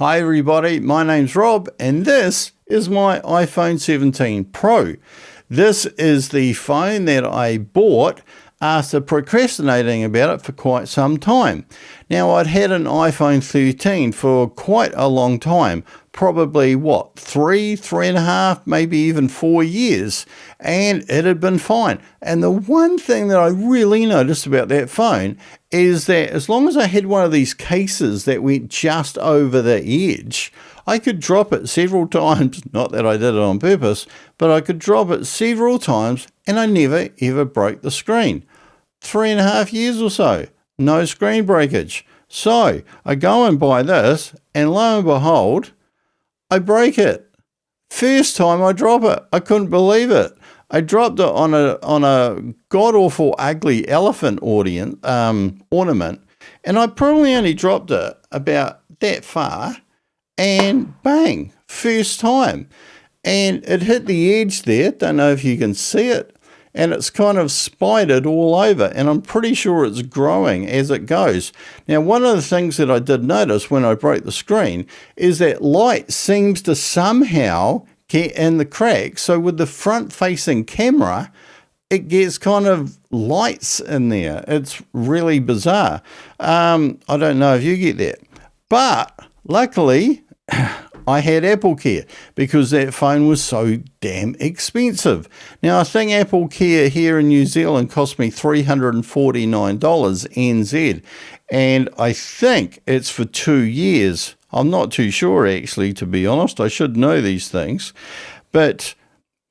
Hi everybody, my name's Rob and this is my iPhone 17 Pro. This is the phone that I bought after procrastinating about it for quite some time. Now I'd had an iPhone 13 for quite a long time, probably three and a half, maybe even 4 years, and it had been fine. And the one thing that I really noticed about that phone is that as long as I had one of these cases that went just over the edge, I could drop it several times, not that I did it on purpose, but I could drop it several times and I never ever broke the screen. 3.5 years or so, no screen breakage. So I go and buy this and lo and behold, I break it. First time I drop it, I couldn't believe it. I dropped it on a god-awful ugly elephant ornament, and I probably only dropped it about that far, and bang, first time. And it hit the edge there, don't know if you can see it, and it's kind of spidered all over, and I'm pretty sure it's growing as it goes. Now, one of the things that I did notice when I broke the screen is that light seems to somehow get in the cracks. So with the front-facing camera, it gets kind of lights in there. It's really bizarre. I don't know if you get that. But luckily, I had AppleCare because that phone was so damn expensive. Now, I think AppleCare here in New Zealand cost me $349 NZ, and I think it's for 2 years. I'm not too sure, actually, to be honest. I should know these things. But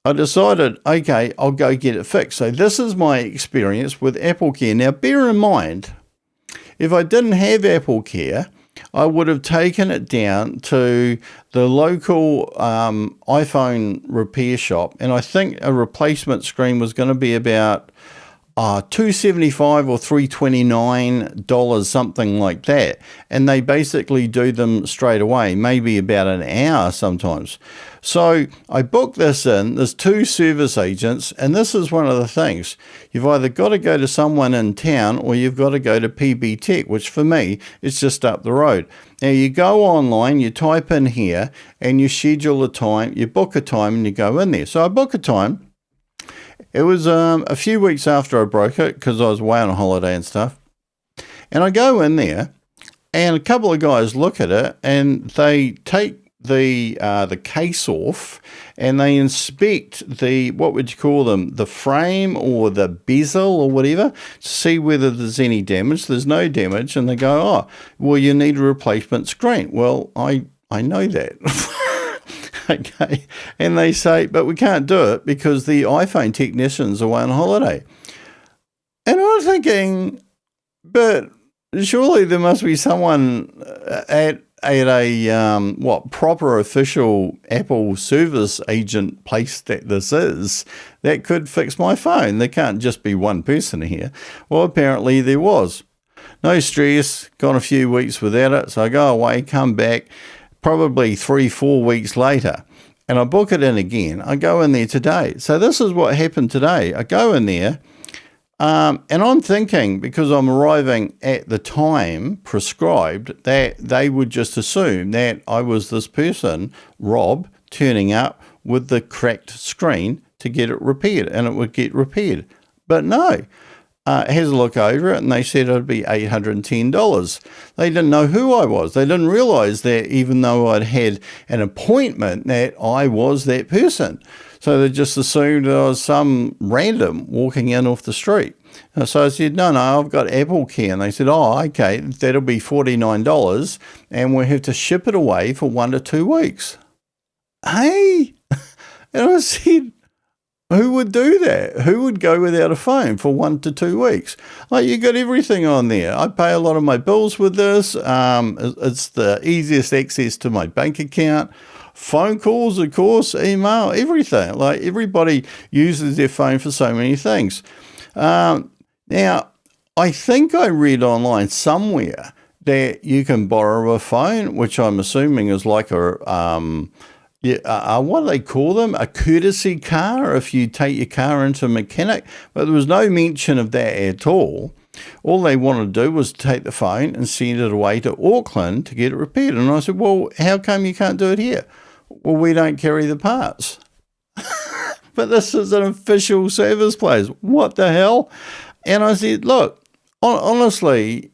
I decided, okay, I'll go get it fixed. So this is my experience with AppleCare. Now, bear in mind, if I didn't have AppleCare, I would have taken it down to the local iPhone repair shop, and I think a replacement screen was going to be about $275 or $329, something like that. And they basically do them straight away, maybe about an hour sometimes. So I booked this in. There's 2 service agents, and this is one of the things. You've either got to go to someone in town or you've got to go to PB Tech, which for me is just up the road. Now you go online, you type in here, and you schedule a time, you book a time, and you go in there. So I book a time. It was a few weeks after I broke it because I was away on a holiday and stuff. And I go in there and a couple of guys look at it and they take the case off and they inspect what would you call them, the frame or the bezel or whatever, to see whether there's any damage. There's no damage. And they go, oh, well, you need a replacement screen. Well, I know that. Okay, and they say, but we can't do it because the iPhone technicians are away on holiday. And I'm thinking, but surely there must be someone at a proper official Apple service agent place that this is that could fix my phone. There can't just be one person here. Well, apparently there was. No stress, gone a few weeks without it, so I go away, come back, probably 3-4 weeks later, and I book it in again. I go in there today. So this is what happened today. I go in there, and I'm thinking, because I'm arriving at the time prescribed, that they would just assume that I was this person, Rob, turning up with the cracked screen to get it repaired, and it would get repaired. But no. Has a look over it, and they said it'd be $810. They didn't know who I was. They didn't realize that even though I'd had an appointment that I was that person. So they just assumed I was some random walking in off the street. So I said, no, I've got AppleCare. And they said, oh, okay, that'll be $49, and we'll have to ship it away for 1 to 2 weeks. Hey! And I said, who would do that? Who would go without a phone for 1 to 2 weeks? Like, you got everything on there. I pay a lot of my bills with this. It's the easiest access to my bank account. Phone calls, of course, email, everything. Like, everybody uses their phone for so many things. Now, I think I read online somewhere that you can borrow a phone, which I'm assuming is like what do they call them? A courtesy car if you take your car into a mechanic. But there was no mention of that at all. All they wanted to do was take the phone and send it away to Auckland to get it repaired. And I said, well, how come you can't do it here? Well, we don't carry the parts. But this is an official service place. What the hell? And I said, look, honestly,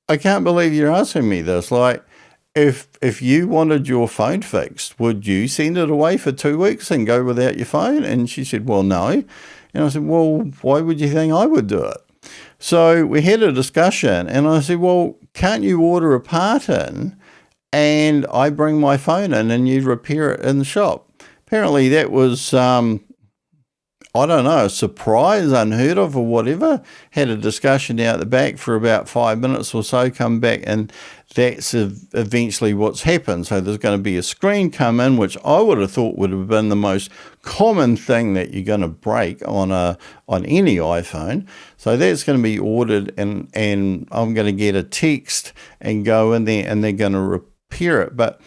I can't believe you're asking me this. Like, if you wanted your phone fixed, would you send it away for 2 weeks and go without your phone? And she said, well, no. And I said, well, why would you think I would do it? So we had a discussion, and I said, well, can't you order a part in and I bring my phone in and you repair it in the shop? Apparently that was, I don't know, a surprise, unheard of or whatever. Had a discussion out the back for about 5 minutes or so, come back, and that's eventually what's happened. So there's going to be a screen come in, which I would have thought would have been the most common thing that you're going to break on any iPhone. So that's going to be ordered, and I'm going to get a text and go in there and they're going to repair it. But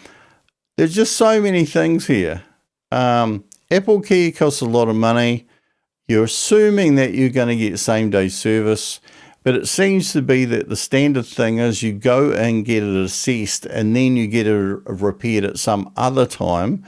there's just so many things here. AppleCare costs a lot of money. You're assuming that you're going to get same-day service, but it seems to be that the standard thing is you go and get it assessed and then you get it repaired at some other time.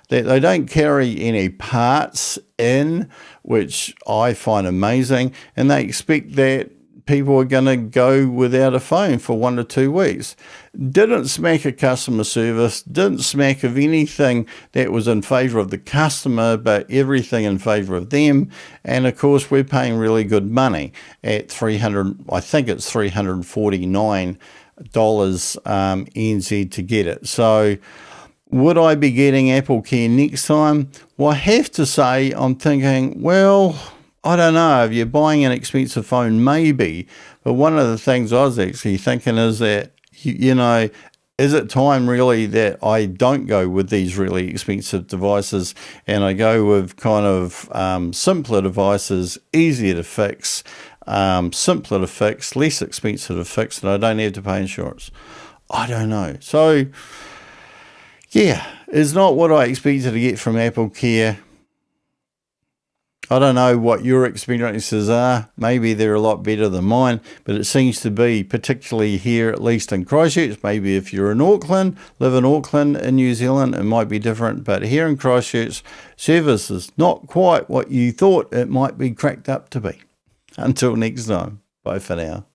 That they don't carry any parts in, which I find amazing, and they expect that people are going to go without a phone for 1 to 2 weeks. Didn't smack of customer service, didn't smack of anything that was in favour of the customer, but everything in favour of them. And of course, we're paying really good money at I think it's $349 NZ to get it. So would I be getting AppleCare next time? Well, I have to say, I'm thinking, well, I don't know, if you're buying an expensive phone, maybe. But one of the things I was actually thinking is that, you know, is it time really that I don't go with these really expensive devices and I go with kind of simpler devices, easier to fix, simpler to fix, less expensive to fix, and I don't have to pay insurance? I don't know. So, yeah, it's not what I expected to get from AppleCare. I don't know what your experiences are. Maybe they're a lot better than mine, but it seems to be, particularly here, at least in Christchurch. Maybe if you're in Auckland, live in Auckland in New Zealand, it might be different. But here in Christchurch, service is not quite what you thought it might be cracked up to be. Until next time, bye for now.